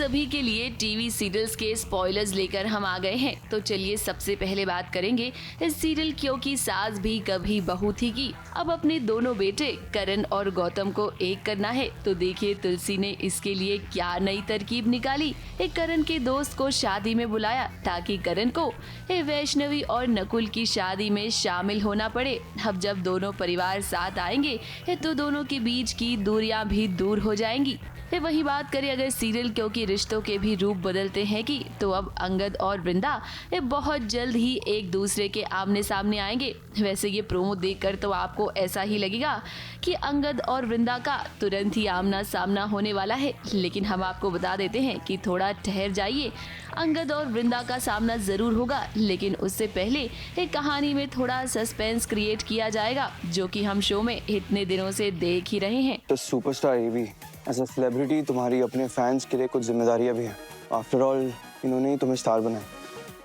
सभी के लिए टीवी सीरियल्स के स्पॉयलर्स लेकर हम आ गए हैं। तो चलिए सबसे पहले बात करेंगे इस सीरियल क्योंकि सास भी कभी बहू थी की अब अपने दोनों बेटे करण और गौतम को एक करना है। तो देखिए तुलसी ने इसके लिए क्या नई तरकीब निकाली। एक करण के दोस्त को शादी में बुलाया ताकि करण को वैष्णवी और नकुल की शादी में शामिल होना पड़े। अब जब दोनों परिवार साथ आएंगे तो दोनों के बीच की दूरियां भी दूर हो जाएंगी। वही बात करें अगर सीरियल क्योंकि रिश्तों के भी रूप बदलते हैं कि तो अब अंगद और वृंदा बहुत जल्द ही एक दूसरे के आमने सामने आएंगे। वैसे ये प्रोमो देखकर तो आपको ऐसा ही लगेगा कि अंगद और वृंदा का तुरंत ही आमना सामना होने वाला है, लेकिन हम आपको बता देते हैं कि थोड़ा ठहर जाइए। अंगद और वृंदा का सामना जरूर होगा, लेकिन उससे पहले एक कहानी में थोड़ा सस्पेंस क्रिएट किया जाएगा जो कि हम शो में इतने दिनों से देख ही रहे हैं। तो superstar Avi as a celebrity तुम्हारी अपने फैंस के लिए कुछ जिम्मेदारियां भी हैं। आफ्टर ऑल इन्होंने ही तुम्हें स्टार बनाया,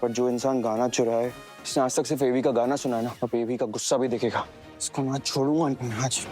पर जो इंसान गाना चुराए इसने आज तक सिर्फ एवी का गाना सुना है ना, अब एवी का गुस्सा भी दिखेगा। इसको मैं छोड़ूंगा नहीं आज।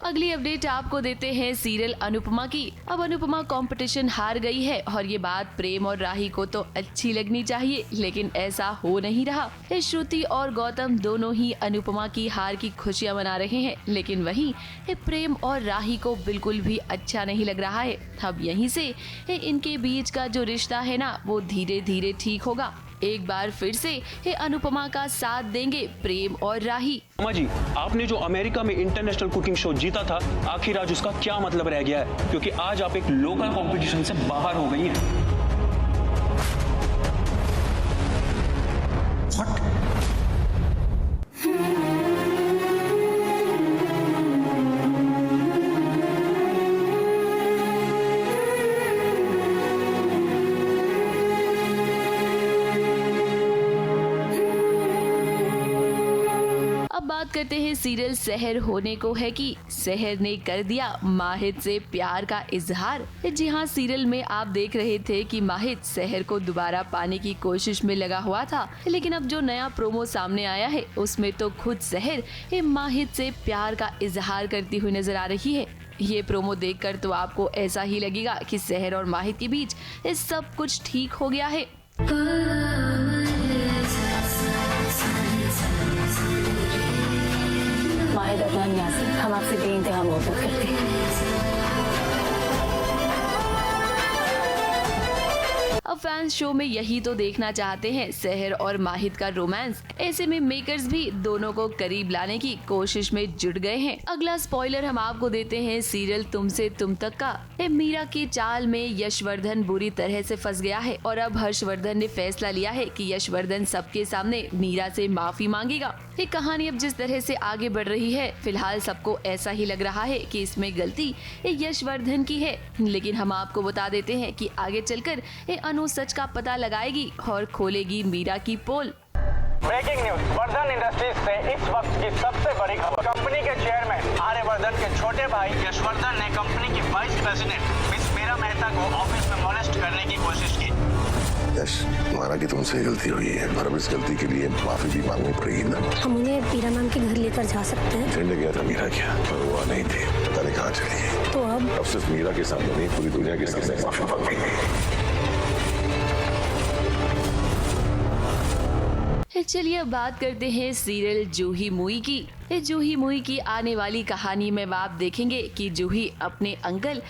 अगली अपडेट आपको देते हैं सीरियल अनुपमा की। अब अनुपमा कंपटीशन हार गई है और ये बात प्रेम और राही को तो अच्छी लगनी चाहिए, लेकिन ऐसा हो नहीं रहा। श्रुति और गौतम दोनों ही अनुपमा की हार की खुशियां मना रहे हैं, लेकिन वहीं प्रेम और राही को बिल्कुल भी अच्छा नहीं लग रहा है। अब यहीं से इनके बीच का जो रिश्ता है ना वो धीरे धीरे ठीक होगा। एक बार फिर से अनुपमा का साथ देंगे प्रेम और राही। अम्मा जी, आपने जो अमेरिका में इंटरनेशनल कुकिंग शो जीता था, आखिर आज उसका क्या मतलब रह गया है? क्योंकि आज आप एक लोकल कंपटीशन से बाहर हो गई हैं। बात करते हैं सीरियल सहर होने को है कि सहर ने कर दिया माहिद से प्यार का इजहार। जी हाँ, सीरियल में आप देख रहे थे कि माहिद सहर को दोबारा पाने की कोशिश में लगा हुआ था, लेकिन अब जो नया प्रोमो सामने आया है उसमें तो खुद सहर माहिद से प्यार का इजहार करती हुई नजर आ रही है। ये प्रोमो देखकर तो आपको ऐसा ही लगेगा कि सहर और माहिद के बीच सब कुछ ठीक हो गया है। माहिद अदनान यासिन, हम आपसे बेइंतहा मोहब्बत करते हैं। अब फैंस शो में यही तो देखना चाहते हैं, सहर और माहिद का रोमांस। ऐसे में मेकर्स भी दोनों को करीब लाने की कोशिश में जुट गए हैं। अगला स्पॉइलर हम आपको देते हैं सीरियल तुमसे तुम तक का। मीरा की चाल में यशवर्धन बुरी तरह से फंस गया है और अब हर्षवर्धन ने फैसला लिया है कि यशवर्धन सबके सामने मीरा से माफी मांगेगा। ये कहानी अब जिस तरह से आगे बढ़ रही है, फिलहाल सबको ऐसा ही लग रहा है कि इसमें गलती यशवर्धन की है, लेकिन हम आपको बता देते हैं कि आगे चलकर अनु सच का पता लगाएगी और खोलेगी मीरा की पोल। ब्रेकिंग न्यूज, वर्धन इंडस्ट्रीज से इस वक्त की सबसे बड़ी खबर। कंपनी के चेयरमैन आर्यवर्धन के छोटे भाई यशवर्धन ने कंपनी की vice president miss Meera Mehta को ऑफिस में मोलेस्ट करने की कोशिश की। यश, माना कि तुमसे गलती हुई है, पर अब इस गलती के लिए माफी भी मांगनी पड़ेगी ना। हम उन्हें मीरा मैम के घर लेकर जा सकते हैं? फ्रेंड गया था मीरा क्या, पर वो नहीं थी, पता नहीं कहाँ चली है। तो अब सिर्फ मीरा के सामने नहीं, पूरी दुनिया के सामने माफी मांगेंगे। चलिए अब बात करते हैं सीरियल जूही मूवी की। जूही मूवी की आने वाली कहानी में आप देखेंगे कि जूही अपने अंकल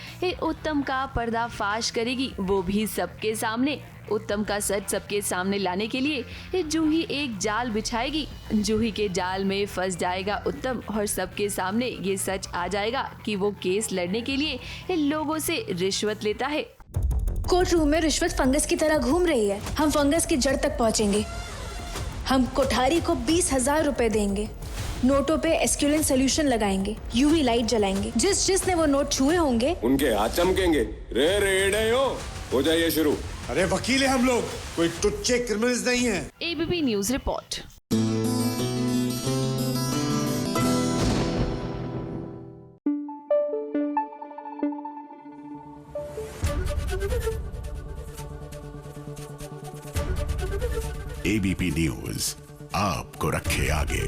उत्तम का पर्दाफाश करेगी, वो भी सबके सामने। उत्तम का सच सबके सामने लाने के लिए जूही एक जाल बिछाएगी। जूही के जाल में फंस जाएगा उत्तम और सबके सामने ये सच आ जाएगा कि वो केस लड़ने के लिए लोगों से रिश्वत लेता है। कोर्ट रूम में रिश्वत फंगस की तरह घूम रही है। हम फंगस की जड़ तक पहुंचेंगे। हम कोठारी को 20,000 रुपए देंगे। नोटों पे एस्क्यूलेंट सोल्यूशन लगाएंगे, यूवी लाइट जलाएंगे। जिसने वो नोट छुए होंगे उनके हाथ चमकेंगे। रे हो जाइए शुरू। अरे वकील है हम लोग, कोई टुच्चे क्रिमिनल्स नहीं है। ABP news report. ABP news आपको रखे आगे।